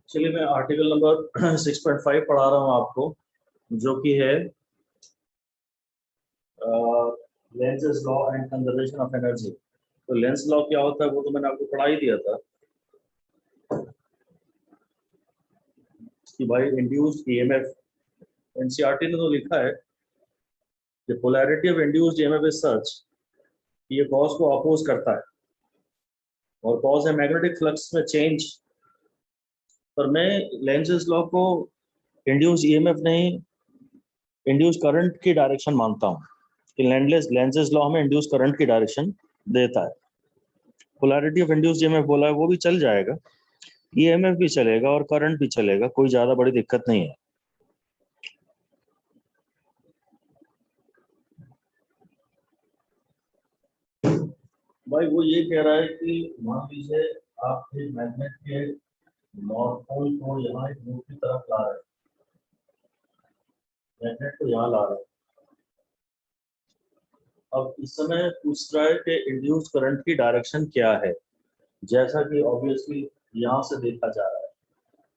चलिए मैं article number 6.5 पढ़ा रहा हूँ आपको, जो कि है Lenz law and conservation of energy. तो लेंस लॉ क्या होता है वो तो मैंने आपको पढ़ा ही दिया था कि भाई इंड्यूस्ड ईएमएफ, एनसीईआरटी ने तो लिखा है कि polarity of induced EMF is such, ये कॉज को अपोज करता है और कॉज है मैग्नेटिक फ्लक्स में चेंज। पर मैं लेंज़ लॉ को इंड्यूस्ड ईएमएफ नहीं, इंड्यूस्ड करंट की डायरेक्शन मानता हूँ कि लेंज़ लॉ हमें इंड्यूस्ड करंट की डायरेक्शन देता है। पोलैरिटी ऑफ इंड्यूस्ड ईएमएफ बोला है वो भी चल जाएगा, ईएमएफ भी चलेगा और करंट भी चलेगा, कोई ज्यादा बड़ी दिक्कत नहीं है। भाई वो ये कह रहा है कि मान लीजिए आप एक मैग्नेट के नॉर्थ पोल को यहाँ एक लूप की तरफ ला रहे हैं, मैग्नेट को यहाँ ला रहे हैं। अब इस समय पूछ रहा है कि इंड्यूस करंट की डायरेक्शन क्या है, जैसा कि ऑब्वियसली यहाँ से देखा जा रहा है।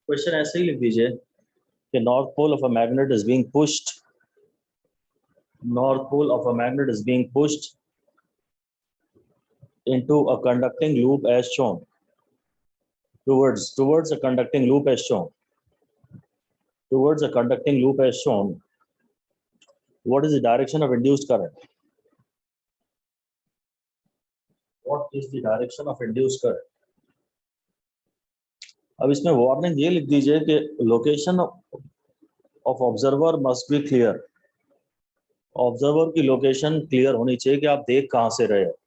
क्वेश्चन ऐसे ही लिख दीजिए कि north pole of a magnet is being pushed, north pole of a magnet is being pushed into a conducting loop as shown, towards a conducting loop as shown, towards a conducting loop as shown. What is the direction of induced current? What is the direction of induced current? अब इसमें warning ये लिख दीजिए कि location of observer must be clear. Observer की location clear होनी चाहिए कि आप देख कहां से रहे हो।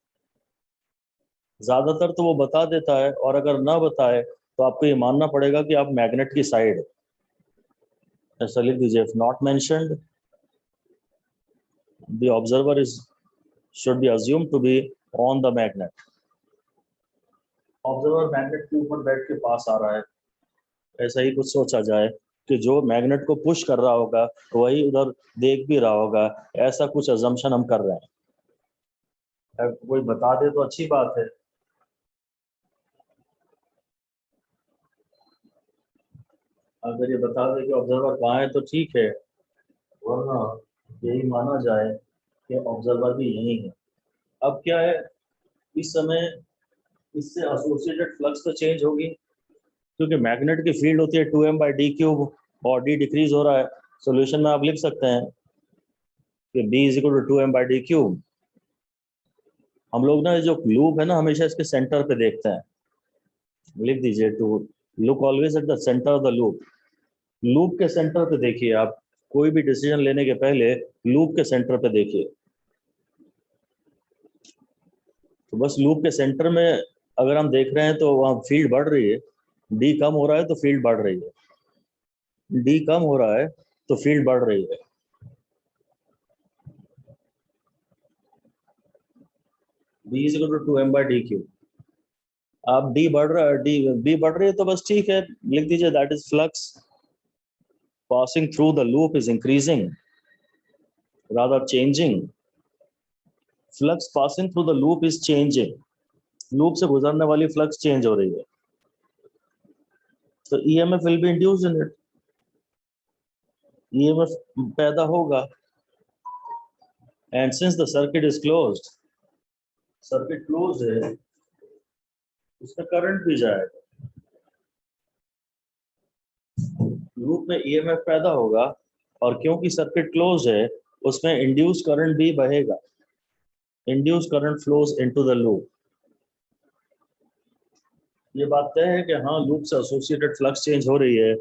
ज्यादातर तो वो बता देता है, और अगर ना बताए तो आपको ये मानना पड़ेगा कि आप मैग्नेट की साइड, ऐसा लिख दीजिए। If not mentioned, the observer is should be assumed to be on the magnet. Observer magnet के ऊपर बैठ के पास आ रहा है, ऐसा ही कुछ सोचा जाए कि जो मैग्नेट को पुश कर रहा होगा वही उधर देख भी रहा होगा, ऐसा कुछ अजम्पशन हम कर रहे हैं। कोई बता दे तो अच्छी बात है। अगर ये बता दे कि ऑब्जर्वर कहाँ है तो ठीक है, वरना यही माना जाए कि ऑब्जर्वर भी यही है। अब क्या है, इस समय इससे एसोसिएटेड फ्लक्स तो चेंज होगी, क्योंकि मैग्नेट की फील्ड होती है 2m/d³ और d डिक्रीज हो रहा है। सॉल्यूशन में आप लिख सकते हैं कि b = 2m/d³। हम लोग ना जो लूप है ना हमेशा इसके सेंटर पे देखते हैं, लिख दीजिए to look always at the centre of the loop. Loop के सेंटर पे देखिए, आप कोई भी डिसीजन लेने के पहले लूप के सेंटर पे देखिए। तो बस लूप के सेंटर में अगर हम देख रहे हैं तो वहाँ फील्ड बढ़ रही है, डी कम हो रहा है तो फील्ड बढ़ रही है, डी कम हो रहा है तो फील्ड बढ़ रही है। B = 2m/d³। आप डी बढ़ रहा है, डी बी बढ़ रही है तो बस ठीक है, लिख दीजिए that is flux passing through the loop is increasing rather changing. Flux passing through the loop is changing. Loop से गुजरने वाली फ्लक्स चेंज हो रही है, तो EMF will be induced in it, EMF पैदा होगा। And since the circuit is closed, circuit close है, उसमें करंट भी जाएगा, लूप में EMF पैदा होगा, और क्योंकि सर्किट क्लोज है उसमें इंड्यूस करंट भी बहेगा। Induce current flows into the loop. ये बात तय है कि हाँ, लूप से एसोसिएटेड फ्लक्स चेंज हो रही है,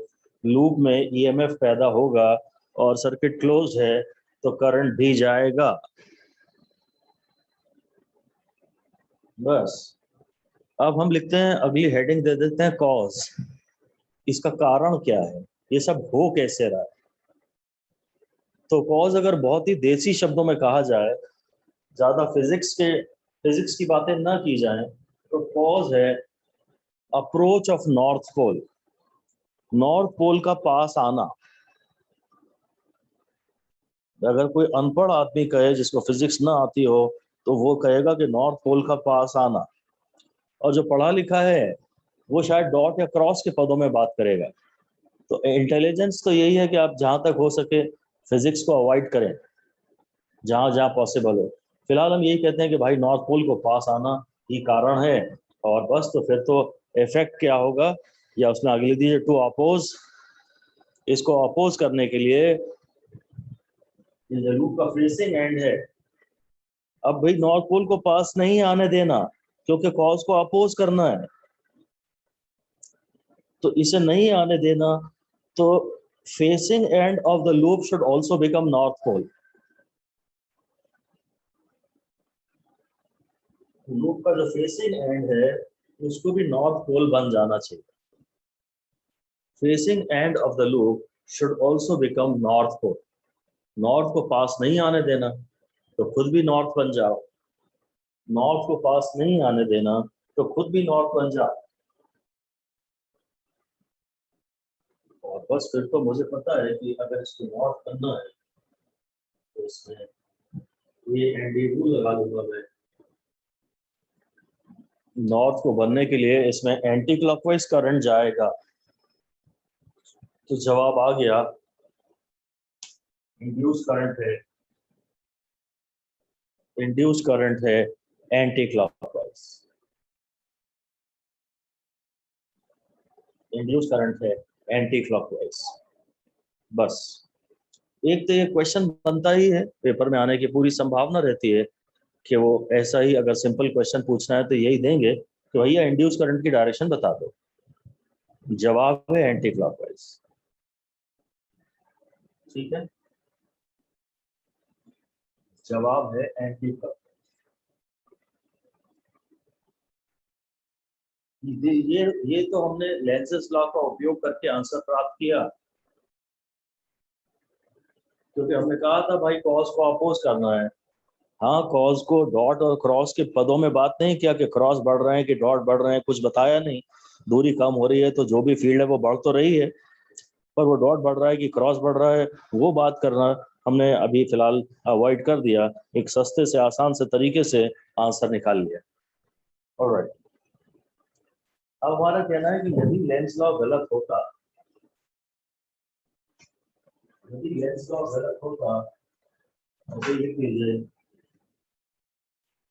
लूप में EMF पैदा होगा, और सर्किट क्लोज है तो करंट भी जाएगा। बस अब हम लिखते हैं, अगली हेडिंग दे देते हैं कॉज। इसका कारण क्या है, ये सब हो कैसे रहा है। तो कॉज अगर बहुत ही देसी शब्दों में कहा जाए, ज्यादा फिजिक्स की बातें ना की जाए, तो कॉज है approach of north pole, north pole का पास आना। अगर कोई अनपढ़ आदमी कहे जिसको फिजिक्स ना आती हो, तो वो कहेगा कि नॉर्थ पोल का पास आना, और जो पढ़ा लिखा है वो शायद डॉट या क्रॉस के पदों में बात करेगा। तो इंटेलिजेंस तो यही है कि आप जहाँ तक हो सके फिजिक्स को अवॉइड करें जहाँ जहाँ पॉसिबल हो। फिलहाल हम यही कहते हैं कि भाई नॉर्थ पोल को पास आना ही कारण है, और बस। तो फिर तो इफेक्ट क्या होगा, या उसमें आगे लिख दीजिए टू अपोज, इसको अपोज करने के लिए ये लूप का फेसिंग एंड है। अब भाई नॉर्थ पोल को पास नहीं आने देना, क्योंकि कॉज को अपोज करना है, तो इसे नहीं आने देना। तो facing end of the loop should also become north pole. Loop का जो फेसिंग एंड है उसको भी नॉर्थ पोल बन जाना चाहिए। Facing end of the loop should also become north pole. North को पास नहीं आने देना, तो खुद भी नॉर्थ बन जाओ। नॉर्थ को पास नहीं आने देना, तो खुद भी नॉर्थ बन जाओ। और बस फिर तो मुझे पता है कि अगर इसको नॉर्थ करना है तो इसमें ये एंडी रूल लगा दूंगा मैं। नॉर्थ को बनने के लिए इसमें एंटी क्लॉकवाइज करंट जाएगा। तो जवाब आ गया, इंड्यूस करंट है, इंड्यूस करंट है एंटी क्लॉकवाइज। इंड्यूस करंट है एंटी क्लॉकवाइज। बस एक तो ये क्वेश्चन बनता ही है, पेपर में आने की पूरी संभावना रहती है कि वो ऐसा ही अगर सिंपल क्वेश्चन पूछना है तो यही देंगे कि भैया इंड्यूस करंट की डायरेक्शन बता दो। जवाब है एंटी क्लॉकवाइज। ठीक है, जवाब है एंटी क्लॉकवाइज। ये तो हमने लेंसेस लॉ का उपयोग करके आंसर प्राप्त किया, क्योंकि हमने कहा था भाई कॉस को अपोज करना है। हाँ, कॉस को डॉट और क्रॉस के पदों में बात नहीं किया कि क्रॉस बढ़ रहे हैं कि डॉट बढ़ रहे हैं, कुछ बताया नहीं। दूरी कम हो रही है तो जो भी फील्ड है वो बढ़ तो रही है, पर वो डॉट बढ़ रहा है कि क्रॉस बढ़ रहा है वो बात करना हमने अभी फिलहाल अवॉइड कर दिया। एक सस्ते से आसान से तरीके से आंसर निकाल लिया। ऑलराइट, अब हमारा कहना है कि यदि लेंस लॉ गलत होता, यदि लेंस लॉ गलत होता तो लिख लीजिए,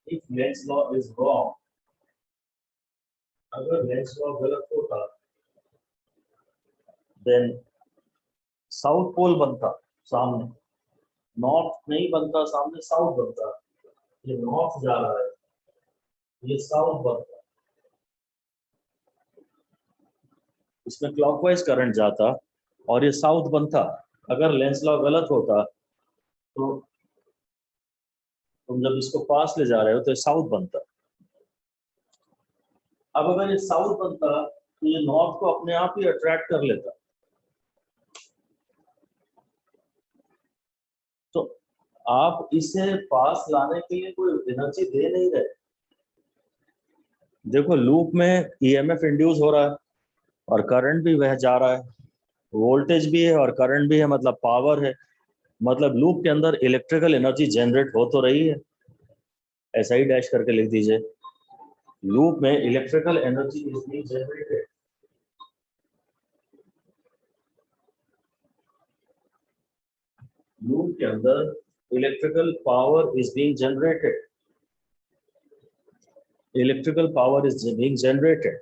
if Lenz law is wrong, अगर लेंस लॉ गलत होता देन साउथ पोल बनता सामने, नॉर्थ नहीं बनता सामने, साउथ बनता। ये नॉर्थ जा रहा है, ये साउथ बनता, इसमें क्लॉकवाइज करंट जाता और ये साउथ बनता। अगर लेंस लॉ गलत होता तो तुम जब इसको पास ले जा रहे हो तो ये साउथ बनता। अब अगर ये साउथ बनता तो ये नॉर्थ को अपने आप ही अट्रैक्ट कर लेता। तो आप इसे पास लाने के लिए कोई एनर्जी दे नहीं रहे। देखो लूप में ईएमएफ इंड्यूस हो रहा है और करंट भी वह जा रहा है, वोल्टेज भी है और करंट भी है, मतलब पावर है, मतलब लूप के अंदर इलेक्ट्रिकल एनर्जी जनरेट हो तो रही है। ऐसा ही डैश करके लिख दीजिए, लूप में electrical energy is being generated. Loop के अंदर electrical power is being generated, electrical power is being generated.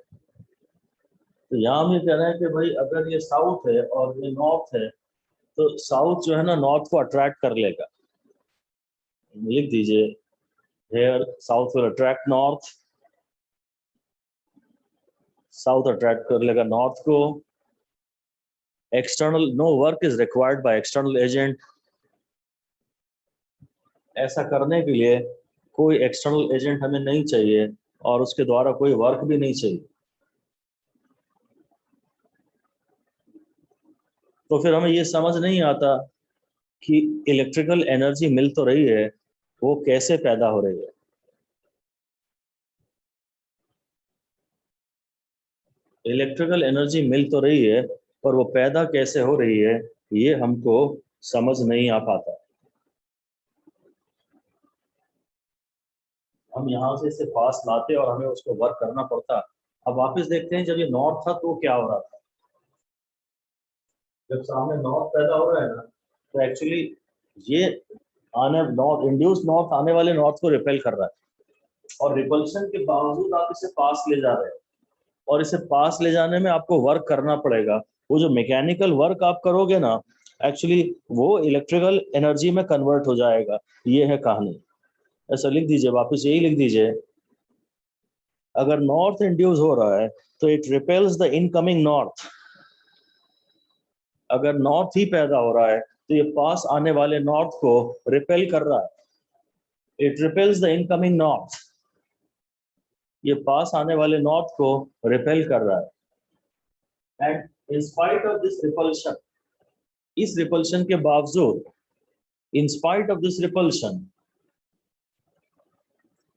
तो यहाँ हम ये कह रहे हैं कि भाई अगर ये साउथ है और ये नॉर्थ है, तो साउथ जो है ना नॉर्थ को अट्रैक्ट कर लेगा। लिख दीजिए, here south will attract north, south attract कर लेगा नॉर्थ को। External, no work is required by external agent. ऐसा करने के लिए कोई एक्सटर्नल एजेंट हमें नहीं चाहिए और उसके द्वारा कोई वर्क भी नहीं चाहिए। तो फिर हमें ये समझ नहीं आता कि इलेक्ट्रिकल एनर्जी मिल तो रही है, वो कैसे पैदा हो रही है। इलेक्ट्रिकल एनर्जी मिल तो रही है पर वो पैदा कैसे हो रही है ये हमको समझ नहीं आ पाता। हम यहाँ से इसे पास लाते और हमें उसको वर्क करना पड़ता, अब वापस देखते हैं, जब ये नॉर्थ था तो क्या हो रहा था। जब सामने नॉर्थ पैदा हो रहा है ना, तो एक्चुअली ये आने नॉर्थ, इंड्यूस नॉर्थ आने वाले नॉर्थ को रिपेल कर रहा है, और रिपल्शन के बावजूद आप इसे पास ले जा रहे हो, और इसे पास ले जाने में आपको वर्क करना पड़ेगा। वो जो मैकेनिकल वर्क आप करोगे ना, एक्चुअली वो इलेक्ट्रिकल एनर्जी में कन्वर्ट हो जाएगा। ये है कहानी। ऐसा लिख दीजिए, वापस यही लिख दीजिए, अगर नॉर्थ इंड्यूस हो रहा है तो it repels the incoming north. अगर नॉर्थ ही पैदा हो रहा है तो ये पास आने वाले नॉर्थ को रिपेल कर रहा है। It repels the incoming north, ये पास आने वाले नॉर्थ को रिपेल कर रहा है। And in spite of this repulsion, इस रिपल्शन के बावजूद, in spite of this repulsion,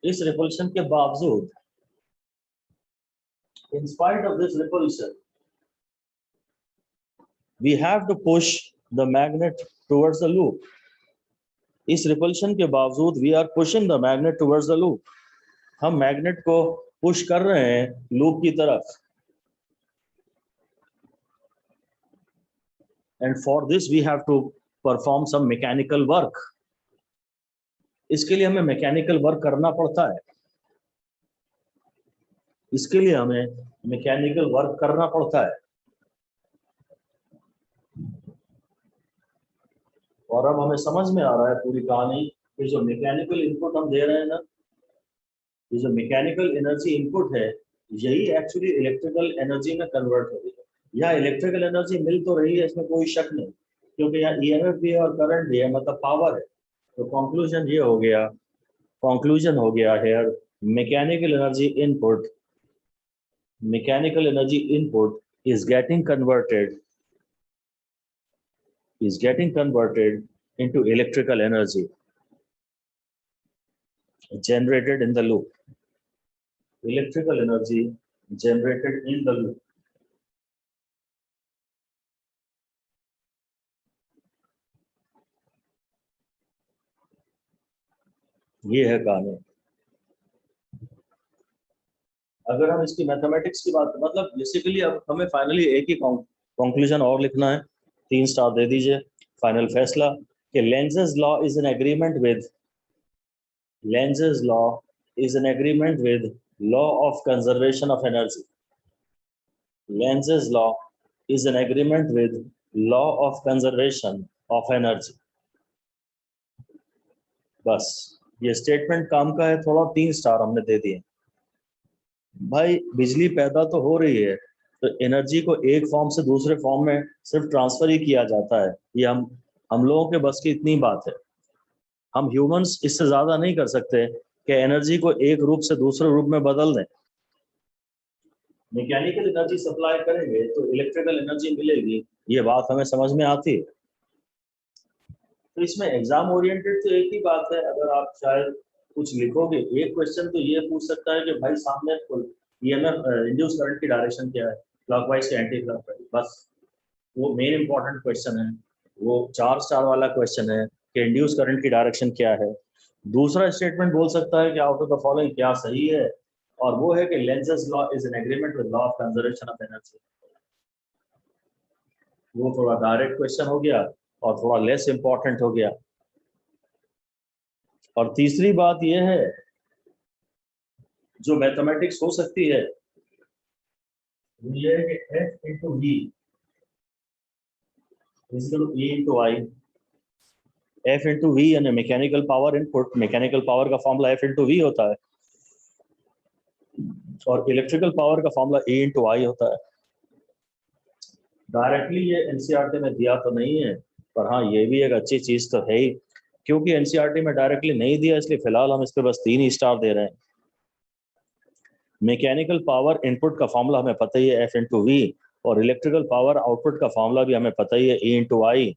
इस रिपल्शन के बावजूद, in spite of this repulsion, we have to push the magnet towards the loop. इस रिपल्शन के बावजूद we are pushing the magnet towards the loop. हम मैग्नेट को पुश कर रहे हैं लूप की तरफ। And for this we have to perform some mechanical work. इसके लिए हमें मैकेनिकल वर्क करना पड़ता है। इसके लिए हमें मैकेनिकल वर्क करना पड़ता है। और अब हमें समझ में आ रहा है पूरी कहानी कि जो मैकेनिकल इनपुट हम दे रहे हैं ना, ये जो मैकेनिकल एनर्जी इनपुट है, यही एक्चुअली इलेक्ट्रिकल एनर्जी में कन्वर्ट हो रही है। यहाँ इलेक्ट्रिकल एनर्जी मिल तो रही है, इसमें कोई शक नहीं, क्योंकि यहाँ ईएमएफ भी है और करंट भी है, मतलब पावर है। तो कंक्लूजन ये हो गया, कंक्लूजन हो गया है, mechanical energy input, mechanical energy input is getting converted into electrical energy generated in the loop. Electrical energy generated in the loop. ये है कहानी। अगर हम इसकी मैथमेटिक्स की बात, मतलब बेसिकली अब हमें फाइनली एक ही कंक्लूजन और लिखना है, 3 स्टार दे दीजिए। फाइनल फैसला कि Lenz's law is an agreement with, Lenz's law is an agreement with law of conservation of energy. Lenz's law is an agreement with law of conservation of energy. बस ये statement काम का है, थोड़ा 3 star हमने दे दिए। भाई बिजली पैदा तो हो रही है, तो एनर्जी को एक फॉर्म से दूसरे फॉर्म में सिर्फ ट्रांसफर ही किया जाता है। ये हम लोगों के बस की इतनी बात है। हम ह्यूमंस इससे ज्यादा नहीं कर सकते कि एनर्जी को एक रूप से दूसरे रूप में बदल दें। मैकेनिकल एनर्जी सप्लाई करेंगे तो इलेक्ट्रिकल एनर्जी मिलेगी, ये बात हमें समझ में आती है। तो इसमें एग्जाम ओरिएंटेड तो एक ही बात है, अगर आप शायद कुछ लिखोगे, एक क्वेश्चन तो ये पूछ सकता है कि भाई सामने ईएमएफ इंड्यूस करंट की डायरेक्शन क्या है, क्लॉकवाइज या एंटी क्लॉकवाइज, बस वो मेन इंपॉर्टेंट क्वेश्चन है। वो 4 स्टार वाला क्वेश्चन है कि इंड्यूस करंट की डायरेक्शन क्या है। दूसरा स्टेटमेंट बोल सकता है कि आउट ऑफ द फॉलोइंग क्या सही है, और वो है कि Lenz's law is an agreement with law of conservation of energy. वो थोड़ा डायरेक्ट क्वेश्चन हो गया और थोड़ा लेस इंपॉर्टेंट हो गया। और तीसरी बात यह है, जो मैथमेटिक्स हो सकती है वो ये है कि F into V is equal to E into I। F into V यानी mechanical power input, mechanical power का फॉर्मूला F into V होता है, और इलेक्ट्रिकल पावर का फॉर्मूला E into I होता है। डायरेक्टली ये एनसीईआरटी में दिया तो नहीं है, पर हाँ ये भी एक अच्छी चीज तो है ही, क्योंकि एनसीईआरटी में डायरेक्टली नहीं दिया, इसलिए फिलहाल हम इस पे बस 3 ही स्टार दे रहे हैं। मैकेनिकल पावर इनपुट का फॉर्मूला हमें पता ही है, F into V, और इलेक्ट्रिकल पावर आउटपुट का फॉर्मूला भी हमें पता ही है, E into I।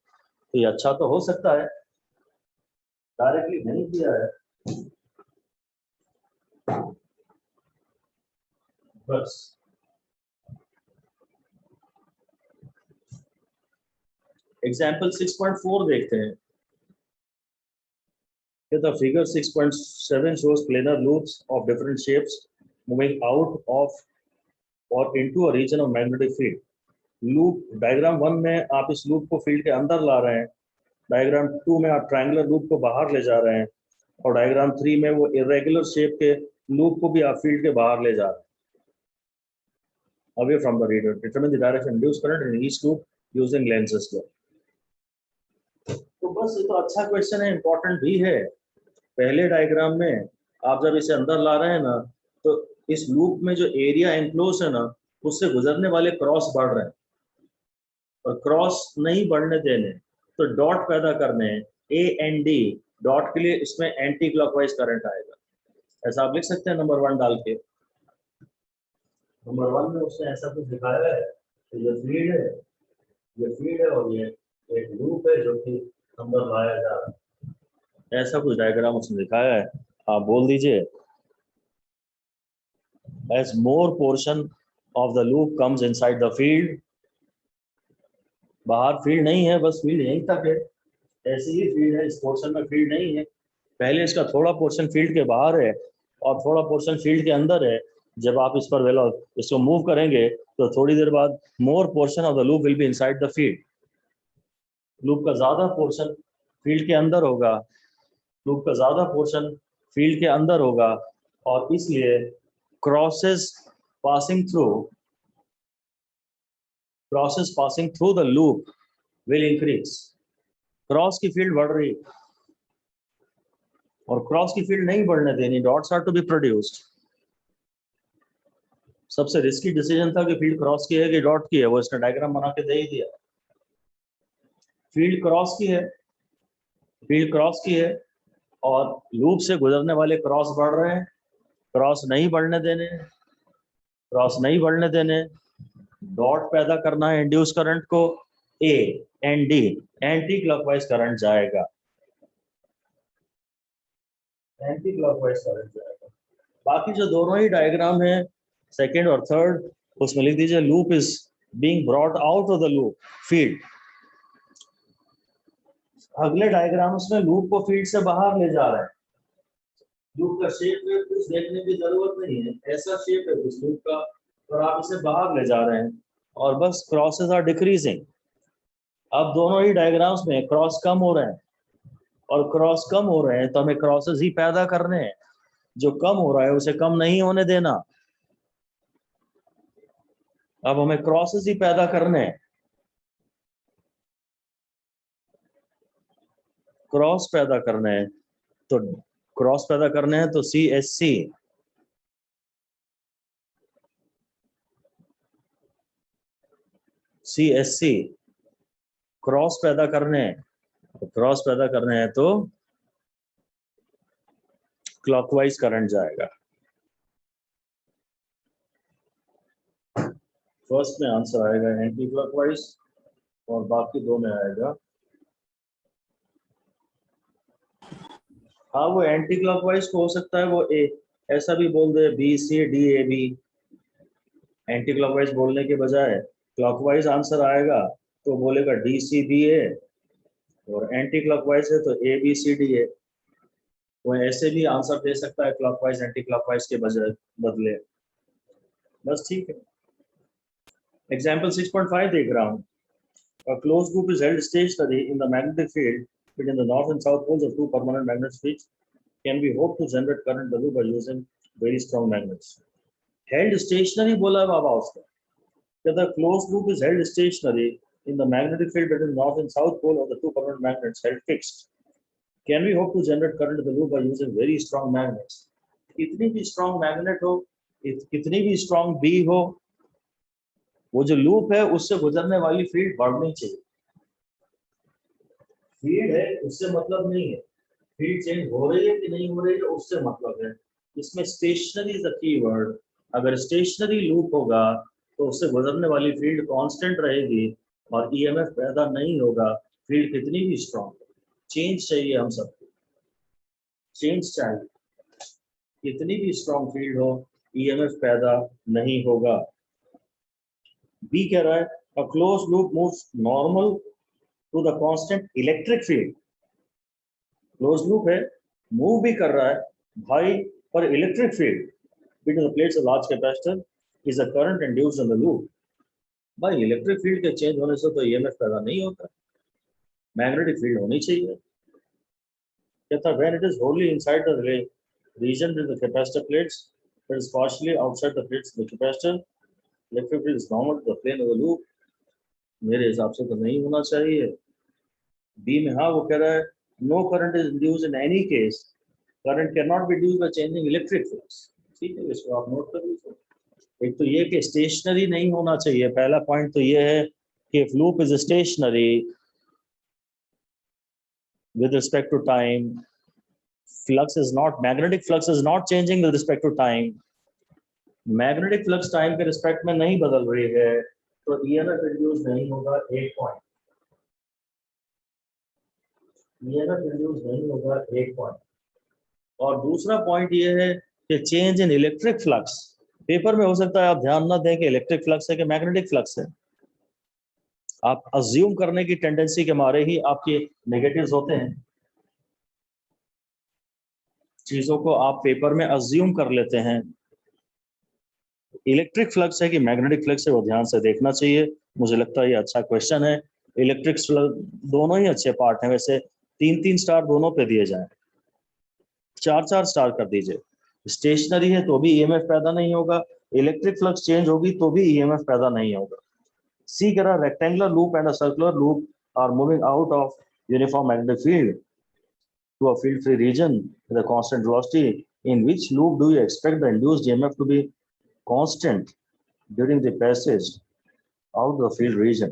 तो ये अच्छा तो हो सकता है, डायरेक्टली नहीं दिया है बस। एग्जाम्पल 6.4 देखते हैं। The figure 6.7 shows planar loops of different shapes moving out of और into a region of magnetic field. Loop diagram 1 में आप इस लूप को फील्ड के अंदर ला रहे हैं, डायग्राम 2 में आप ट्रायंगुलर लूप को बाहर ले जा रहे हैं, और डायग्राम 3 में वो इरेगुलर शेप के लूप को भी आप फील्ड के बाहर ले जा रहे हैं। Away from the reader, determine the direction induced current in each loop using Lenz's law. तो बस ये तो अच्छा क्वेश्चन है, इंपॉर्टेंट भी है। पहले डायग्राम में आप जब इसे अंदर ला रहे हैं ना, तो इस लूप में जो एरिया एनक्लोज है ना, उससे गुजरने वाले क्रॉस बढ़ रहे हैं, और क्रॉस नहीं बढ़ने देने, तो डॉट पैदा करने हैं, ए एंड डी डॉट के लिए इसमें एंटी क्लॉकवाइज करंट आएगा। ऐसा आप लिख सकते हैं नंबर 1 डाल के। नंबर 1 में उसने ऐसा कुछ दिखाया है कि ये फील्ड है, ये फील्ड है, और ये एक लूप है जो कि अंदर लाया जा रहा है। ऐसा कुछ डायग्राम उसने दिखाया है। आप बोल दीजिए, as more portion of the loop comes inside the field, बाहर फील्ड नहीं है, बस फील्ड यहीं तक है, ऐसी ही फील्ड है, इस पोर्शन में फील्ड नहीं है। पहले इसका थोड़ा पोर्शन फील्ड के बाहर है और थोड़ा पोर्शन फील्ड के अंदर है। जब आप इस पर इसको मूव करेंगे तो थोड़ी देर बाद more portion of the loop will be inside the field. Loop का ज्यादा पोर्शन फील्ड के अंदर होगा, लूप का ज्यादा पोर्शन फील्ड के अंदर होगा, और इसलिए crosses passing through the loop will increase. Cross की फील्ड बढ़ रही, और क्रॉस की फील्ड नहीं बढ़ने देनी, dots are to be produced. सबसे रिस्की डिसीजन था कि फील्ड क्रॉस की है कि डॉट की है, वो इसने डायग्राम बना के दे ही दिया। फील्ड क्रॉस की है, फील्ड क्रॉस की है, और लूप से गुजरने वाले क्रॉस बढ़ रहे हैं, क्रॉस नहीं बढ़ने देने, क्रॉस नहीं बढ़ने देने, डॉट पैदा करना है इंड्यूस करंट को, A and D anti clockwise current जाएगा, एंटी क्लॉकवाइज करंट जाएगा। बाकी जो दोनों ही डायग्राम है, सेकेंड और थर्ड, उसमें लिख दीजिए loop is being brought out of the loop field. अगले डायग्राम्स में लूप को फील्ड से बाहर ले जा रहे हैं। लूप का शेप में कुछ देखने की जरूरत नहीं है, ऐसा शेप है उस लूप का, और आप इसे बाहर ले जा रहे हैं, और बस क्रॉसेस आर डिक्रीजिंग। अब दोनों ही डायग्राम्स में क्रॉस कम हो रहे हैं, और क्रॉस कम हो रहे हैं तो हमें क्रॉसेस ही पैदा करने हैं। जो कम हो रहा है उसे कम नहीं होने देना, अब हमें क्रॉसेस ही पैदा करने हैं। क्रॉस पैदा करने हैं, तो क्रॉस पैदा करने हैं तो CSC, CSC क्रॉस पैदा करने हैं, तो क्रॉस पैदा करने हैं तो क्लॉकवाइज करंट जाएगा। फर्स्ट में आंसर आएगा एंटी क्लॉकवाइज, और बाकी दो में आएगा, हाँ वो एंटी क्लॉकवाइज को हो सकता है वो ऐसा भी बोल दे BCDAB, एंटी क्लॉकवाइज बोलने के बजाय क्लॉकवाइज आंसर आएगा तो बोलेगा DCBA, और एंटी क्लॉकवाइज है तो ABCDA। वो ऐसे भी आंसर दे सकता है क्लॉकवाइज एंटी क्लॉकवाइज के बदले। बस ठीक है। एग्जाम्पल 6.5 देख रहा हूँ। A closed loop is held stationary in the magnetic field between the north and south poles of two permanent magnets which can be hoped to generate current in the loop by using very strong magnets. Held stationary बोला है बाबा उसका। The closed loop is held stationary in the magnetic field between the north and south pole of the two permanent magnets held fixed. Can we hope to generate current in the loop by using very strong magnets? कितनी भी strong magnet हो, कितनी भी strong B हो, वो जो loop है उससे गुजरने वाली फील्ड बढ़नी चाहिए। फील्ड है उससे मतलब नहीं है, फील्ड चेंज हो रही है कि नहीं हो रही है उससे मतलब है। इसमें स्टेशनरी इज द कीवर्ड। अगर स्टेशनरी लूप होगा तो उससे गुजरने वाली फील्ड कांस्टेंट रहेगी और ईएमएफ पैदा नहीं होगा, फील्ड कितनी भी स्ट्रांग। चेंज चाहिए हम सबको, चेंज चाहिए, कितनी भी स्ट्रांग फील्ड हो ईएमएफ पैदा नहीं होगा। बी कह रहा है a close loop moves normal to the constant electric field. Close loop है, मूव भी कर रहा है भाई पर electric field between the plates of large capacitor is a current induced in the loop. भाई इलेक्ट्रिक फील्ड के चेंज होने से तो ईएमएफ पैदा नहीं होता, मैग्नेटिक फील्ड होनी चाहिए। कहता when it is wholly inside the relay region with the capacitor plates, it is partially outside the plates of the capacitor, electric field is normal to the plane of the loop। मेरे हिसाब से तो नहीं होना चाहिए। B में हाँ वो कह रहा है no current is induced in any case, current can not be induced by changing electric flux. ठीक है, इसको आप नोट कर लीजिए। एक तो ये कि स्टेशनरी नहीं होना चाहिए, पहला पॉइंट तो ये है कि if loop is stationary with respect to time, flux is not, magnetic flux is not changing with respect to time, magnetic flux time के रिस्पेक्ट में नहीं बदल रही है, तो ईएमएफ इंड्यूस नहीं होगा। एक पॉइंट, ईएमएफ इंड्यूस नहीं होगा, एक पॉइंट। और दूसरा पॉइंट ये है कि change in electric flux, paper में हो सकता है आप ध्यान ना दें कि इलेक्ट्रिक फ्लक्स है कि मैग्नेटिक फ्लक्स है, आप अज्यूम करने की टेंडेंसी के मारे ही आपके नेगेटिव्स होते हैं, चीजों को आप पेपर में अज्यूम कर लेते हैं। इलेक्ट्रिक फ्लक्स है कि मैग्नेटिक फ्लक्स है वो ध्यान से देखना चाहिए। मुझे लगता है ये अच्छा क्वेश्चन है। इलेक्ट्रिक दोनों ही अच्छे पार्ट हैं, वैसे 3-3 स्टार दोनों पे दिए जाएं, 4-4 स्टार कर दीजिए। स्टेशनरी है तो भी ईएमएफ पैदा नहीं होगा, इलेक्ट्रिक फ्लक्स चेंज होगी तो भी ईएमएफ पैदा नहीं होगा। सी कह रहा rectangular loop and a circular loop are moving out of uniform magnetic field to a field free region with a constant velocity, in which loop do you expect the induced EMF to be constant during the passage out the field region?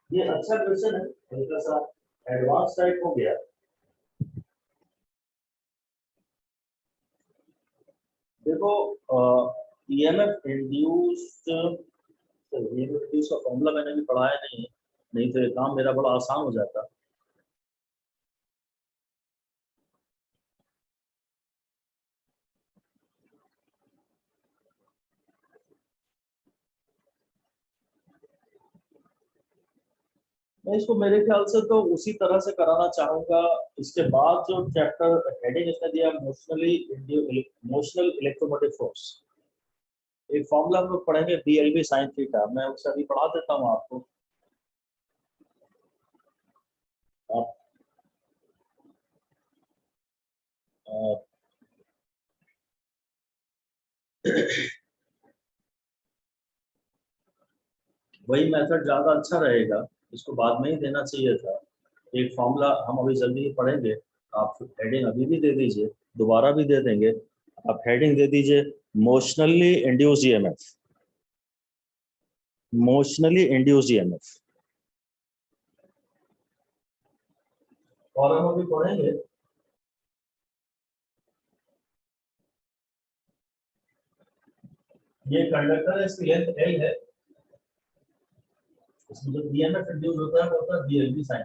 ये अच्छा question है, हल्का सा advance type हो गया। देखो EMF induced, EMF induce का formula मैंने भी पढ़ाया नहीं तो ये काम मेरा बड़ा आसान हो जाता। मैं इसको मेरे ख्याल से तो उसी तरह से कराना चाहूंगा। इसके बाद जो चैप्टर हेडिंग इसने दिया मोशनल इलेक्ट्रोमोटिव फोर्स, एक फॉर्मूला हम लोग पढ़ेंगे BLV sin थीटा, मैं उसे अभी पढ़ा देता हूँ आपको। वही मेथड ज्यादा अच्छा रहेगा, इसको बाद में ही देना चाहिए था। एक फॉर्मूला हम अभी जल्दी ही पढ़ेंगे, आप हेडिंग अभी भी दे दीजिए, दोबारा भी दे देंगे। आप हेडिंग दे दीजिए मोशनली इंड्यूस्ड ईएमएफ, मोशनली इंड्यूस्ड ईएमएफ। और हम अभी पढ़ेंगे ये कंडक्टर है, इसकी लेंथ L है, इसमें जो ईएमएफ इंड्यूस होता है वो होता है BLV sin।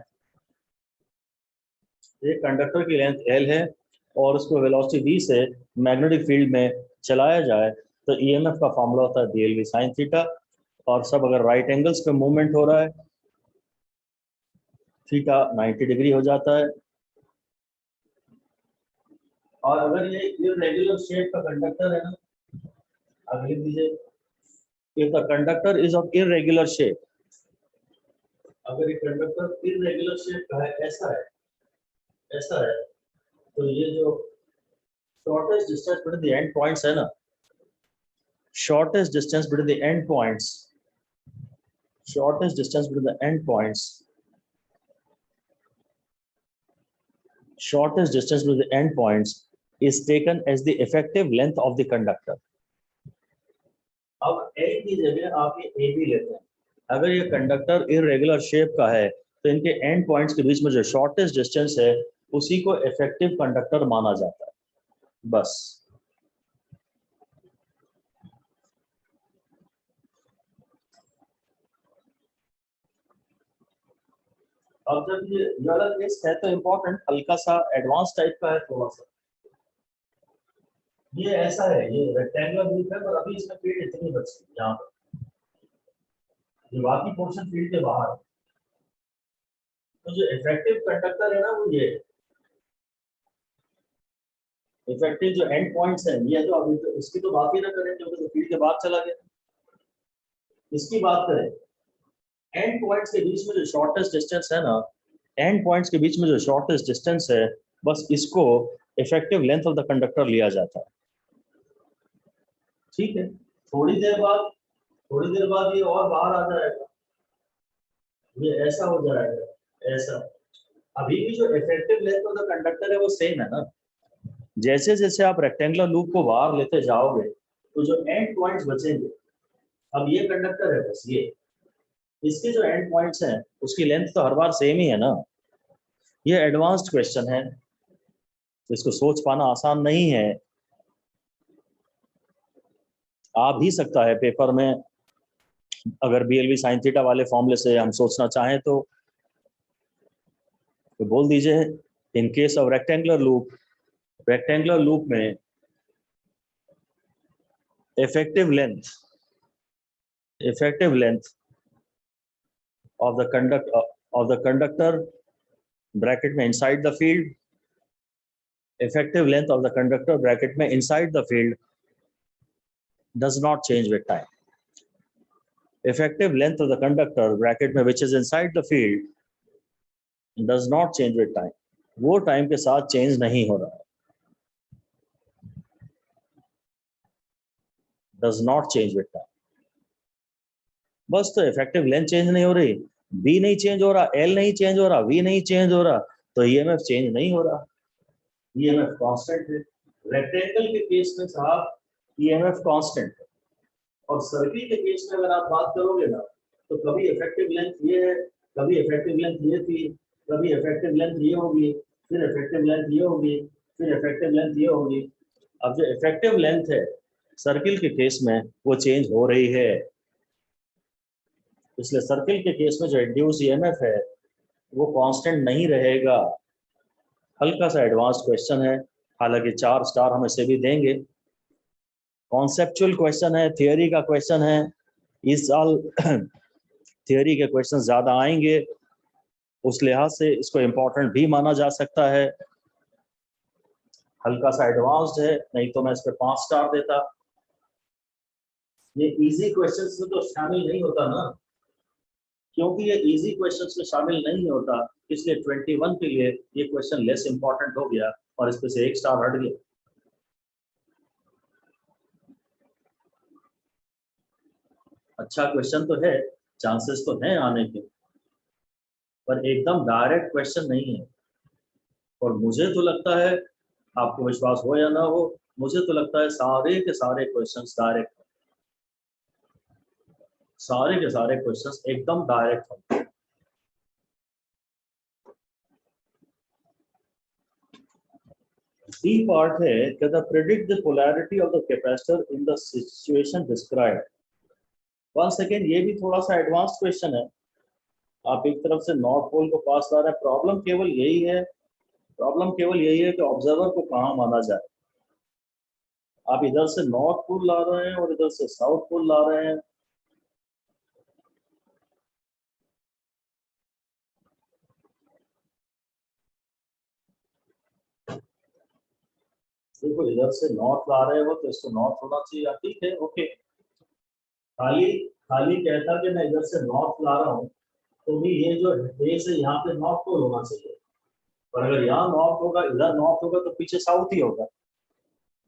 एक कंडक्टर की लेंथ L है और उसको वेलोसिटी v से मैग्नेटिक फील्ड में चलाया जाए तो ईएमएफ का फॉर्मूला होता है BLV sin थीटा। और सब अगर राइट एंगल्स पे मूवमेंट हो रहा है थीटा 90 डिग्री हो जाता है। और अगर ये इरेगुलर शेप का कंडक्टर है ना, आगे लिख दीजिए if the conductor is of irregular shape, अगर ये कंडक्टर इरेगुलर शेप का है, ऐसा है तो ये जो shortest distance between the end points है ना, shortest distance between the end points, shortest distance between the end points, shortest distance between the end points is taken as the effective length of the conductor। अब A की जगह आप ये AB लेते हैं, अगर ये कंडक्टर इरेगुलर शेप का है तो इनके एंड पॉइंट्स के बीच में जो शॉर्टेस्ट डिस्टेंस है उसी को इफेक्टिव कंडक्टर माना जाता है, बस। अब जब ये वाला केस है तो इम्पोर्टेंट हल्का सा एडवांस टाइप का है थोड़ा सा। ये ऐसा है, ये रेक्टेंगुलर लूप है पर अभी इसमें फील्ड इतनी बची है, यहाँ पर ये बाकी पोर्शन फील्ड के बाहर। तो जो इफेक्टिव कंडक्टर है ना वो ये, इफेक्टिव जो एंड पॉइंट्स हैं, ये तो अभी तो इसकी तो बात ही ना करें क्योंकि तो फील्ड के बाद चला गया। इसकी बात करें, एंड पॉइंट्स के बीच में जो शॉर्टेस्ट डिस्टेंस है ना, एंड पॉइंट्स के बीच में जो शॉर्टेस्ट डिस्टेंस है, बस इसको effective length of the conductor लिया जाता है। ठीक है, थोड़ी देर बाद ये और बाहर आ जाएगा, ये ऐसा हो जाएगा, ऐसा। अभी भी जो effective length of the conductor है वो सेम है ना। जैसे जैसे आप रेक्टेंगुलर लूप को बाहर लेते जाओगे तो जो एंड पॉइंट्स बचेंगे, अब ये कंडक्टर है बस ये, इसके जो एंड पॉइंट्स हैं उसकी लेंथ तो हर बार सेम ही है ना। ये एडवांस्ड क्वेश्चन है, इसको सोच पाना आसान नहीं है। आ भी सकता है पेपर में, अगर BLV sin थीटा वाले फॉर्मूले से हम सोचना चाहें तो बोल दीजिए in case of rectangular loop में effective length of the conductor bracket में inside the field, effective length of the conductor bracket में inside the field does not change with time. Effective length of the conductor bracket में which is inside the field does not change with time. वो time के साथ change नहीं हो रहा है, does not change with time. बस तो इफेक्टिव लेंथ चेंज नहीं हो रही, बी नहीं चेंज हो रहा, एल नहीं चेंज हो रहा, वी नहीं चेंज हो रहा, तो ईएमएफ चेंज नहीं हो रहा, ईएमएफ कांस्टेंट है। रेक्टेंगल के केस में साहब ईएमएफ कांस्टेंट है, और सर्किल के केस में अगर आप बात करोगे ना तो कभी इफेक्टिव लेंथ ये है, कभी इफेक्टिव लेंथ ये थी, कभी इफेक्टिव लेंथ ये होगी, फिर इफेक्टिव लेंथ ये होगी, फिर इफेक्टिव लेंथ ये होगी। अब जो इफेक्टिव लेंथ है सर्किल के केस में वो चेंज हो रही है, इसलिए सर्किल के केस में जो इंड्यूस ईएमएफ है वो कांस्टेंट नहीं रहेगा। हल्का सा एडवांस क्वेश्चन है, हालांकि 4 स्टार हम इसे भी देंगे। कॉन्सेप्चुअल क्वेश्चन है, थियोरी का क्वेश्चन है, इस साल थियोरी के क्वेश्चन ज्यादा आएंगे, उस लिहाज से इसको इम्पोर्टेंट भी माना जा सकता है। हल्का सा एडवांस्ड है, नहीं तो मैं इस पर 5 स्टार देता। ये इजी क्वेश्चंस में तो शामिल नहीं होता ना, क्योंकि ये इजी क्वेश्चंस में शामिल नहीं होता, इसलिए 21 के लिए ये क्वेश्चन लेस इंपॉर्टेंट हो गया और इस पे से 1 स्टार हट गया। अच्छा क्वेश्चन तो है, चांसेस तो हैं आने के, पर एकदम डायरेक्ट क्वेश्चन नहीं है। और मुझे तो लगता है, आपको विश्वास हो या ना हो, मुझे तो लगता है सारे के सारे क्वेश्चंस डायरेक्ट, सारे के सारे क्वेश्चंस एकदम डायरेक्ट होंगे। डी पार्ट है कहता predict the polarity of the capacitor in the situation described. One second, ये भी थोड़ा सा एडवांस क्वेश्चन है। आप एक तरफ से नॉर्थ पोल को पास ला रहे हैं, प्रॉब्लम केवल यही है कि ऑब्जर्वर को कहाँ माना जाए। आप इधर से नॉर्थ पोल ला रहे हैं और इधर से साउथ पोल ला रहे हैं, देखो इधर से नॉर्थ ला रहे हो तो इसको नॉर्थ होना चाहिए, ठीक है ओके। खाली खाली कहता कि मैं इधर से नॉर्थ ला रहा हूँ तो भी ये जो ए से यहाँ पे नॉर्थ पोल होना चाहिए, पर अगर यहाँ नॉर्थ होगा, इधर नॉर्थ होगा तो पीछे साउथ ही होगा।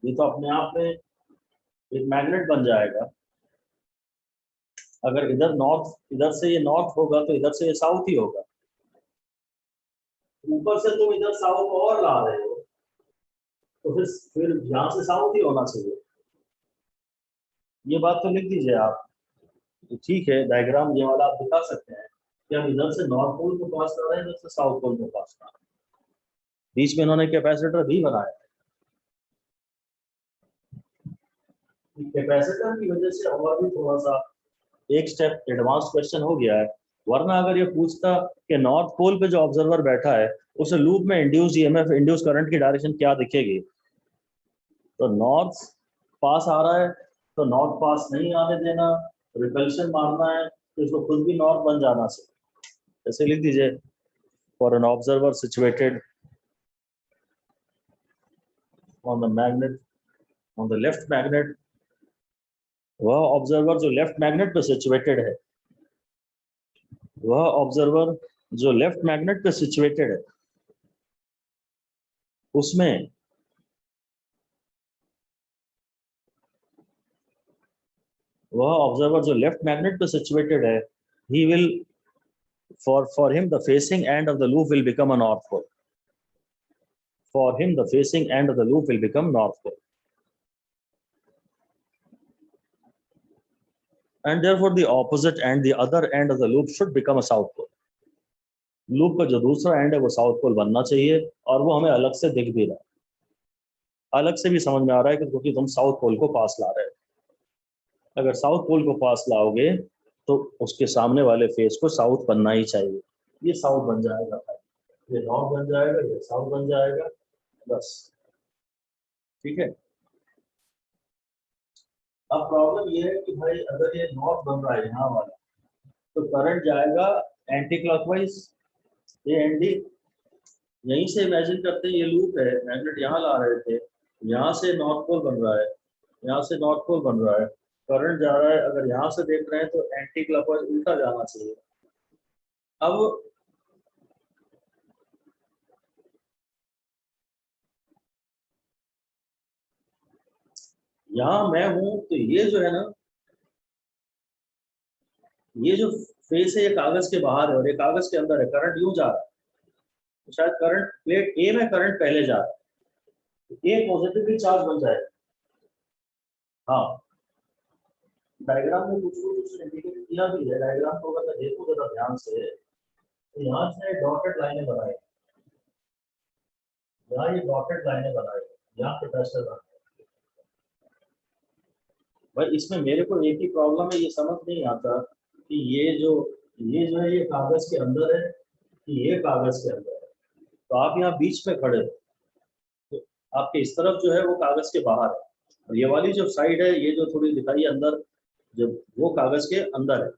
ये तो अपने आप में एक मैग्नेट बन जाएगा। अगर इधर से ये नॉर्थ होगा तो इधर से ये साउथ ही होगा। ऊपर से तुम इधर साउथ और ला रहे हो तो फिर यहाँ से साउथ ही होना चाहिए। ये बात तो लिख दीजिए आप, ठीक है। डायग्राम ये वाला आप दिखा सकते हैं कि हम इधर से नॉर्थ पोल को पास कर रहे हैं, इधर से साउथ पोल को पास कर रहे हैं, बीच में इन्होंने कैपेसिटर भी बनाया। कैपेसिटर की वजह से और भी थोड़ा सा एक स्टेप एडवांस क्वेश्चन हो गया है, वरना अगर ये पूछता कि नॉर्थ पोल पे जो ऑब्जर्वर बैठा है उसे लूप में इंड्यूस ईएमएफ, इंड्यूस करंट की डायरेक्शन क्या दिखेगी, तो नॉर्थ पास आ रहा है तो नॉर्थ पास नहीं आने देना, रिपल्शन मारना है तो इसको खुद भी नॉर्थ बन जाना चाहिए। ऐसे लिख दीजिए for an observer situated on the magnet, on the left magnet, वह ऑब्जर्वर जो लेफ्ट मैग्नेट पे सिचुएटेड है, वह ऑब्जर्वर जो लेफ्ट मैग्नेट पे सिचुएटेड है, उसमें वह ऑब्जर्वर जो लेफ्ट मैग्नेट पे सिचुएटेड है, he will for him the facing end of the loop will become a north pole. For him the facing end of the loop will become north pole. And therefore the opposite end, the other end of the loop should become a south pole. Loop का जो दूसरा and है वो south pole बनना चाहिए, और वो हमें अलग से दिख भी रहा है, अलग से भी समझ में आ रहा है कि क्योंकि तुम साउथ पोल को पास ला रहे हो। अगर साउथ पोल को पास लाओगे तो उसके सामने वाले फेस को साउथ बनना ही चाहिए। ये साउथ बन जाएगा, ये नॉर्थ बन जाएगा, ये साउथ बन जाएगा, बस ठीक है। अब प्रॉब्लम ये है कि भाई अगर ये नॉर्थ बन रहा है यहाँ वाला, तो करंट जाएगा एंटी क्लॉकवाइज, ये एनडी। यहीं से इमेजिन करते हैं ये लूप है, मैग्नेट यहाँ ला रहे थे, यहाँ से नॉर्थ पोल बन रहा है, यहाँ से नॉर्थ पोल बन रहा है, करंट जा रहा है, अगर यहाँ से देख रहे हैं तो एंटी क्लॉकवाइज उल्टा जाना चाहिए। अब यहाँ मैं हूं तो ये जो है ना, ये जो फेस है ये कागज के बाहर है और ये कागज के अंदर है, करंट यूं जा रहा है, तो शायद करंट प्लेट ए में करंट पहले जा रहा है, तो ए पॉजिटिवली चार्ज बन जाएगा। हाँ, डायग्राम में कुछ कुछ इंडिकेट किया भी है, डायग्राम को अगर मैं देखूं जरा ध्यान से, तो यहाँ से डॉटेड लाइनें बनाई, यहाँ ये डॉटेड लाइनें बनाई, यहाँ कैपेसिटर बनाए। भाई इसमें मेरे को एक ही प्रॉब्लम है, ये समझ नहीं आता कि ये जो है ये कागज के अंदर है कि ये कागज के अंदर है। तो आप यहाँ बीच में खड़े हो, तो आपके इस तरफ जो है वो कागज के बाहर है, और ये वाली जो साइड है, ये जो थोड़ी दिखाई है अंदर, जब वो कागज के अंदर है।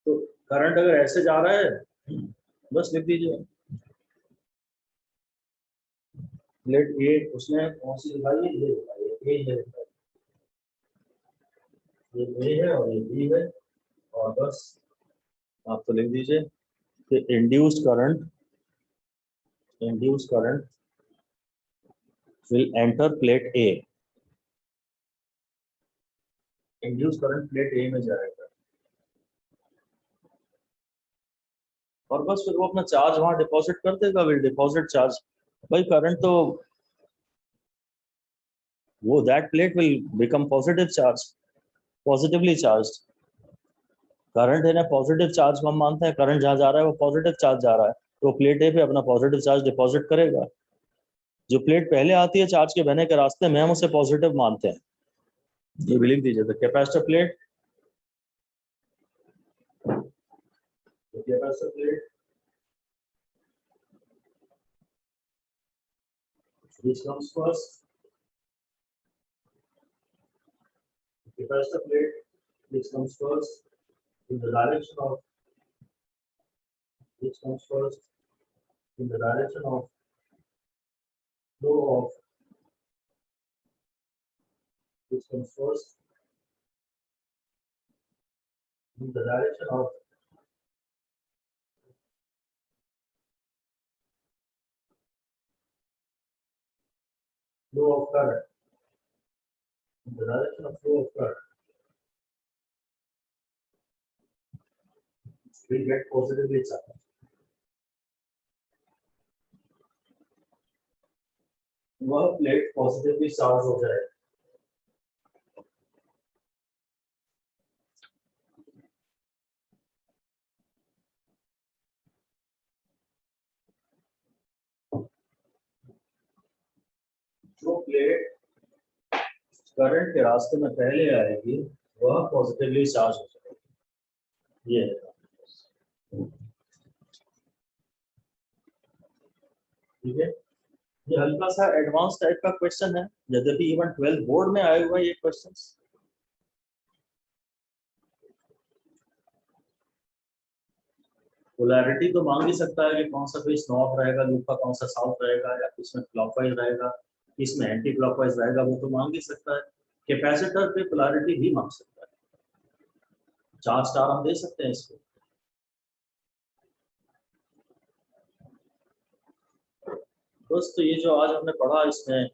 तो करंट अगर ऐसे जा रहा है, बस लिख दीजिए प्लेट ए, उसने कौन सी दिखाई है, ये दिखाई है, ये दिखाई, ये ए है और ये बी है, और बस आप तो लिख दीजिए कि induced current will enter plate A, induced current plate A में जाएगा, और बस फिर वो अपना चार्ज वहां डिपॉजिट कर देगा, विल डिपॉजिट चार्ज। भाई करंट तो वो that plate will become positive charge, positively charge. Current है ना, पॉजिटिव चार्ज को हम मानते हैं, करंट जहां जा रहा है वो पॉजिटिव चार्ज जा रहा है, तो प्लेट ए पे अपना पॉजिटिव चार्ज डिपॉजिट करेगा। जो प्लेट पहले आती है चार्ज के बहने के रास्ते में, हम उसे पॉजिटिव मानते हैं, ये भी लिख दीजिए। The capacitor plate, which comes first, capacitor plate which comes first in the direction of, which comes first in the direction of flow of, which comes first in the direction of flow of current, in the direction of flow of current, we get positively charged. वह plate positively charge हो जाए, जो plate current के रास्ते में पहले आएगी वह पॉजिटिवली चार्ज हो जाएगी। ये है, ठीक है। ये हल्का सा एडवांस टाइप का क्वेश्चन है, यद्यपि इवन 12th बोर्ड में आए हुए ये क्वेश्चंस। पोलैरिटी तो मांग ही सकता है कि कौन सा फेस नॉर्थ रहेगा, लूप का कौन सा साउथ रहेगा, या किसमें क्लॉकवाइज रहेगा, किसमें एंटी क्लॉकवाइज रहेगा, वो तो मांग ही सकता है। कैपेसिटर पे पोलैरिटी भी मांग सकता है, 4 स्टार हम दे सकते हैं इसको। दोस्तों ये जो आज हमने पढ़ा इसमें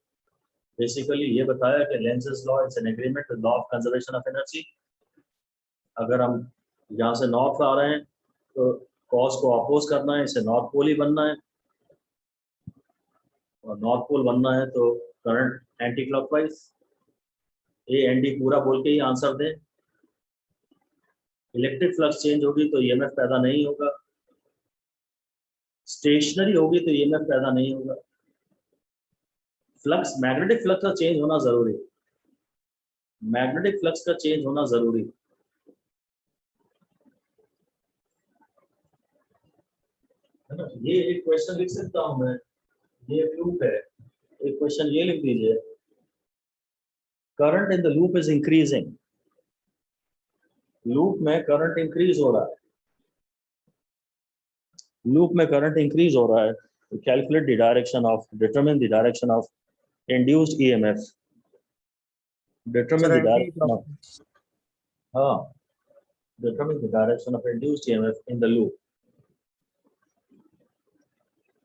बेसिकली ये बताया कि Lenz's law is an agreement with law of conservation of energy. अगर हम यहाँ से नॉर्थ आ रहे हैं तो कॉस को अपोज करना है, इसे नॉर्थ पोल ही बनना है, और नॉर्थ पोल बनना है तो current anti clockwise. A N D पूरा बोल के ही आंसर दें। इलेक्ट्रिक फ्लक्स चेंज होगी तो ईएमएफ पैदा नहीं होगा, स्टेशनरी होगी तो ईएमएफ पैदा नहीं होगा। फ्लक्स, मैग्नेटिक फ्लक्स का चेंज होना जरूरी है, मैग्नेटिक फ्लक्स का चेंज होना जरूरी है ना। ये एक क्वेश्चन लिख सकता हूं मैं, ये लूप है, एक क्वेश्चन ये लिख दीजिए, current in the loop is increasing, loop में करंट इंक्रीज हो रहा है, लूप में करंट इंक्रीज हो रहा है, calculate the direction of, determine the direction of induced EMF, determine the direction of, हाँ, determine the direction of induced EMF in the loop।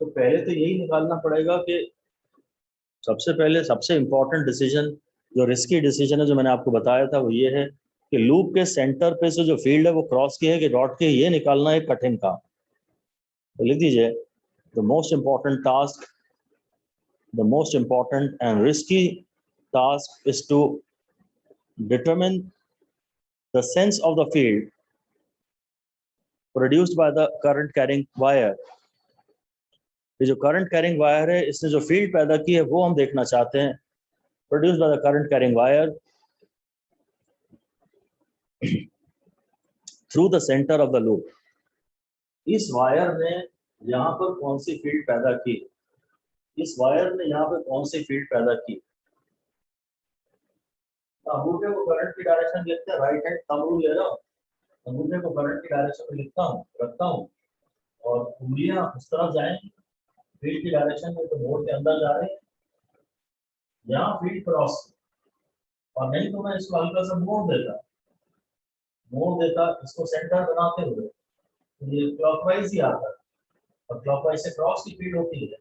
तो पहले तो यही निकालना पड़ेगा कि सबसे पहले सबसे इंपॉर्टेंट डिसीजन, जो रिस्की डिसीजन है जो मैंने आपको बताया था, वो ये है कि लूप के सेंटर पे से जो फील्ड है वो क्रॉस की है कि डॉट की, ये निकालना एक कठिन काम। तो लिख दीजिए, the most important task, the most important and risky task is to determine the sense of the field produced by the current carrying wire. ये जो करंट कैरिंग वायर है, इसने जो फील्ड पैदा की है वो हम देखना चाहते हैं, produced by the current carrying wire through the centre of the loop. इस वायर ने यहाँ पर कौन सी फील्ड पैदा की, इस वायर ने यहाँ पर कौन सी फील्ड पैदा की। अंगूठे को करंट की डायरेक्शन लिखते हैं, राइट हैंड थंब रूल ले रहा हूँ, अंगूठे को करंट की डायरेक्शन में लिखता हूँ, रखता हूँ, और उंगलियां उस तरफ जाएंगी फील्ड की डायरेक्शन में, तो मोड़ के अंदर जा रही है, यहाँ फील्ड क्रॉस, और नहीं तो मैं इसको हल्का सा मोड़ देता इसको सेंटर बनाते हुए, तो ये क्लॉकवाइज ही आता है, और क्लॉकवाइज से क्रॉस की फील्ड होती है।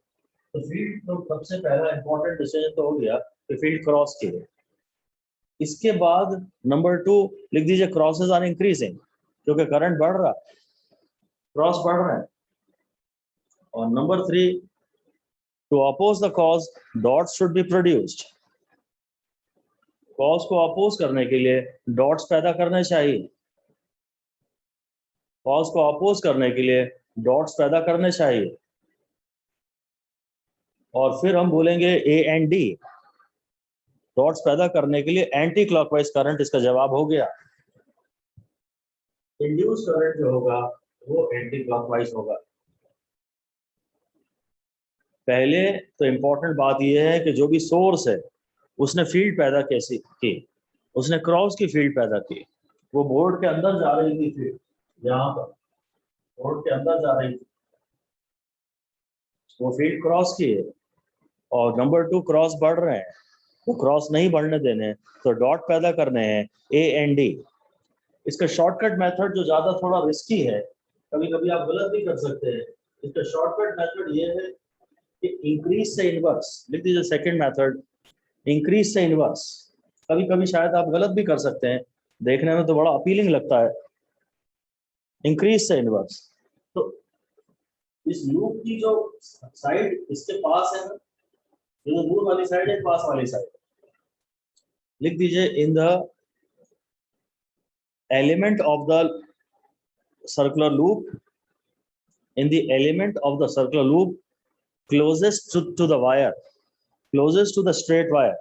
तो फील्ड तो सबसे पहला इंपॉर्टेंट डिसीजन तो हो गया कि फील्ड क्रॉस की है। इसके बाद नंबर 2 लिख दीजिए, क्रॉसेस आर इंक्रीजिंग, क्योंकि करंट बढ़ रहा है, क्रॉस बढ़ रहे हैं। और number 3, to oppose the cause dots should be produced, cause को अपोज करने के लिए डॉट्स पैदा करने चाहिए, कॉज को अपोज करने के लिए डॉट्स पैदा करने चाहिए। और फिर हम बोलेंगे ए एंड डी, डॉट्स पैदा करने के लिए एंटी क्लॉकवाइज करंट इसका जवाब हो गया। इंड्यूस करंट जो होगा वो एंटी क्लॉकवाइज होगा। पहले तो इंपॉर्टेंट बात यह है कि जो भी सोर्स है उसने फील्ड पैदा कैसी की, उसने क्रॉस की फील्ड पैदा की, वो बोर्ड के अंदर जा रही थी फील्ड, यहाँ पर बोर्ड के अंदर जा रही थी, वो फील्ड क्रॉस की है। और नंबर 2, क्रॉस बढ़ रहे हैं, वो क्रॉस नहीं बढ़ने देने, तो डॉट पैदा करने हैं ए एंड डी। इसका शॉर्टकट मेथड जो ज्यादा थोड़ा रिस्की है, कभी कभी आप गलत भी कर सकते हैं, इसका शॉर्टकट मेथड ये है कि इंक्रीज से इनवर्स लिख दीजिए। सेकंड मेथड, इंक्रीज से इनवर्स, कभी कभी शायद आप गलत भी कर सकते हैं, देखने में तो बड़ा अपीलिंग लगता है, इंक्रीज से इनवर्स। तो इस लूप की जो साइड इसके पास है ना, ये दूर वाली साइड है, पास वाली साइड, लिख दीजिए in the element of the circular loop, in the element of the circular loop closest to the wire, closest to the straight wire,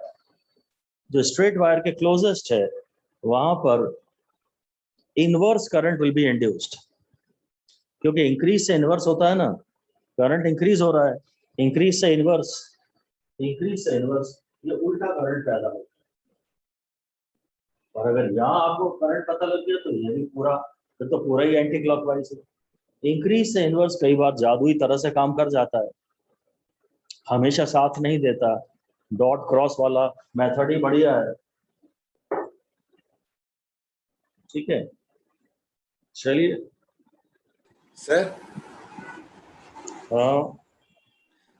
जो straight wire के closest है वहां पर inverse current will be induced, क्योंकि increase से inverse होता है ना, करंट इंक्रीज हो रहा है, इंक्रीज से इनवर्स, इंक्रीज से इनवर्स, ये उल्टा करंट पैदा होता है। और अगर यहाँ आपको करंट पता लग गया तो ये भी पूरा, फिर तो पूरा ही एंटी क्लॉकवाइज है, इंक्रीज से इनवर्स कई बार जादुई तरह से काम कर जाता है, हमेशा साथ नहीं देता। डॉट क्रॉस वाला मेथड ही बढ़िया है। ठीक है, चलिए। सर हाँ,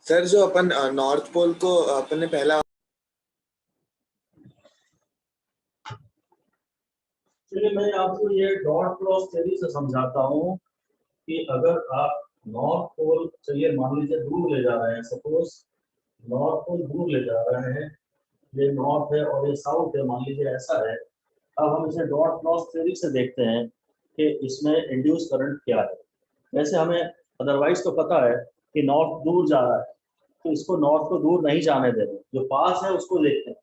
सर जो अपन नॉर्थ पोल को अपन ने पहला, चलिए मैं आपको ये डॉट क्रॉस थ्योरी से समझाता हूँ कि अगर आप नॉर्थ पोल, चलिए मान लीजिए दूर ले जा रहे हैं, सपोज नॉर्थ पोल दूर ले जा रहे हैं, ये नॉर्थ है और ये साउथ है, मान लीजिए ऐसा है। अब हम इसे डॉट क्रॉस थ्योरी से देखते हैं कि इसमें इंड्यूस करंट क्या है। वैसे हमें अदरवाइज तो पता है कि नॉर्थ दूर जा रहा है, तो इसको नॉर्थ को दूर नहीं जाने दे रहे, जो पास है उसको देखते हैं,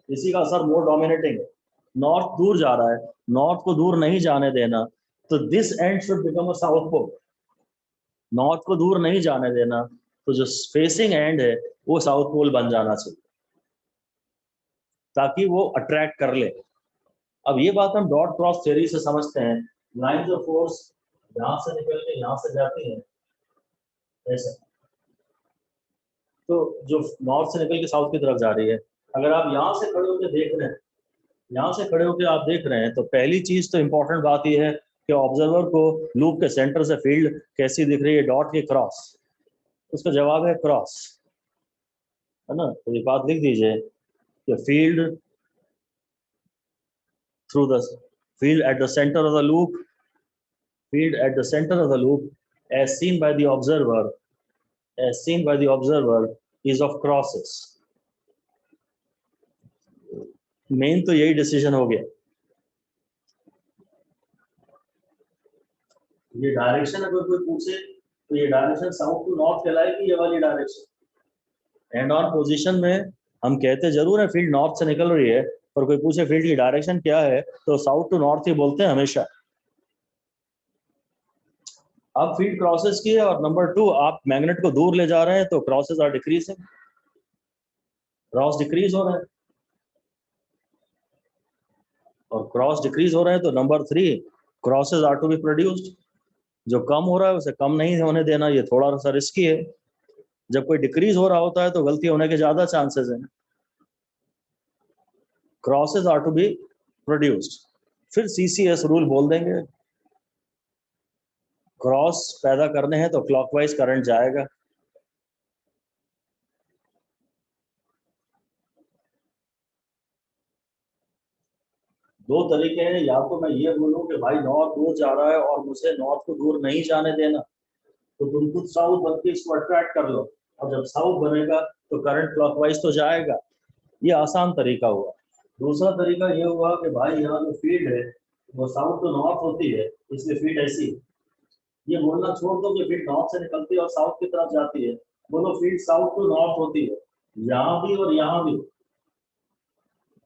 इसी का असर मोर डोमिनेटिंग है। नॉर्थ दूर जा रहा है, नॉर्थ को दूर नहीं जाने देना, तो this end should become a south pole. North को दूर नहीं जाने देना, तो जो फेसिंग एंड है वो साउथ पोल बन जाना चाहिए, ताकि वो अट्रैक्ट कर ले। अब ये बात हम डॉट क्रॉस थ्योरी से समझते हैं। लाइंस ऑफ फोर्स यहाँ से निकल के यहाँ से जाती हैं ऐसा, तो जो नॉर्थ से निकल के साउथ की तरफ जा रही है, अगर आप यहाँ से खड़े होकर देख रहे हैं, यहाँ से खड़े होकर आप देख रहे हैं, तो पहली चीज तो इंपॉर्टेंट बात यह है कि ऑब्जर्वर को लूप के सेंटर से फील्ड कैसी दिख रही है, डॉट के क्रॉस। उसका जवाब है क्रॉस, है ना। तो ये बात लिख दीजिए कि field through the field at the center of the loop, field at the center of the loop as seen by the observer, as seen by the observer is of crosses. Main तो यही decision हो गया। ये direction अगर कोई पूछे तो ये डायरेक्शन साउथ टू नॉर्थ कहलाएगी, ये वाली डायरेक्शन। एंड ऑन पोजीशन में हम कहते जरूर है फील्ड नॉर्थ से निकल रही है, पर कोई पूछे फील्ड की डायरेक्शन क्या है तो साउथ टू नॉर्थ ही बोलते हैं हमेशा। अब फील्ड क्रॉसेस की है, और नंबर 2 आप मैग्नेट को दूर ले जा रहे हैं तो crosses are decreasing, cross decrease हो रहे हैं, और क्रॉस डिक्रीज हो रहे हैं तो number 3 crosses are to be produced. जो कम हो रहा है उसे कम नहीं होने देना, ये थोड़ा सा रिस्की है। जब कोई डिक्रीज हो रहा होता है तो गलती होने के ज्यादा चांसेस हैं। Crosses are to be produced, फिर सीसीएस रूल बोल देंगे, क्रॉस पैदा करने हैं तो क्लॉकवाइज करंट जाएगा। दो तरीके हैं, या तो मैं ये बोलूं कि भाई नॉर्थ दूर जा रहा है और मुझे नॉर्थ को दूर नहीं जाने देना, तो तुम खुद साउथ बन के इसको अट्रैक्ट कर लो, और जब साउथ बनेगा तो करंट क्लॉकवाइज तो जाएगा। ये आसान तरीका हुआ। दूसरा तरीका ये हुआ कि भाई यहाँ जो फील्ड है वो साउथ टू नॉर्थ होती है, इसलिए फील्ड ऐसी। ये बोलना छोड़ दो कि फील्ड नॉर्थ से निकलती है और साउथ की तरफ जाती है, बोलो फील्ड साउथ टू नॉर्थ होती है, यहाँ भी और यहाँ भी।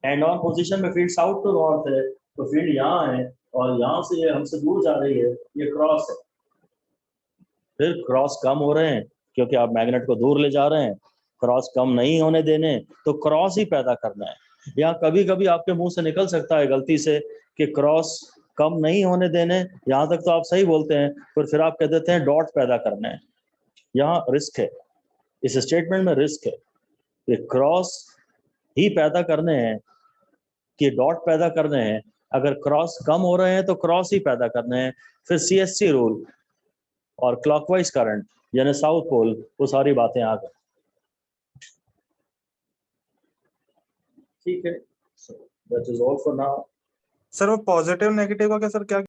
एंड ऑन पोजीशन में फील्ड साउथ टू नॉर्थ है, तो फील्ड यहाँ है और यहाँ से ये हमसे दूर जा रही है, ये क्रॉस है। फिर क्रॉस कम हो रहे हैं क्योंकि आप मैग्नेट को दूर ले जा रहे हैं, क्रॉस कम नहीं होने देने, तो क्रॉस ही पैदा करना है। यहाँ कभी कभी आपके मुंह से निकल सकता है गलती से कि क्रॉस कम नहीं होने देने, यहाँ तक तो आप सही बोलते हैं, पर फिर आप कह देते हैं डॉट पैदा करना है। यहाँ रिस्क है, इस स्टेटमेंट में रिस्क है। ये क्रॉस ही पैदा करने हैं कि डॉट पैदा करने हैं। अगर क्रॉस कम हो रहे हैं तो क्रॉस ही पैदा करने हैं। फिर सीएससी रूल और क्लॉकवाइज करंट यानी साउथ पोल, वो सारी बातें आ गई। ठीक है, that is all for now. Sir वो पॉजिटिव नेगेटिव का क्या सर क्या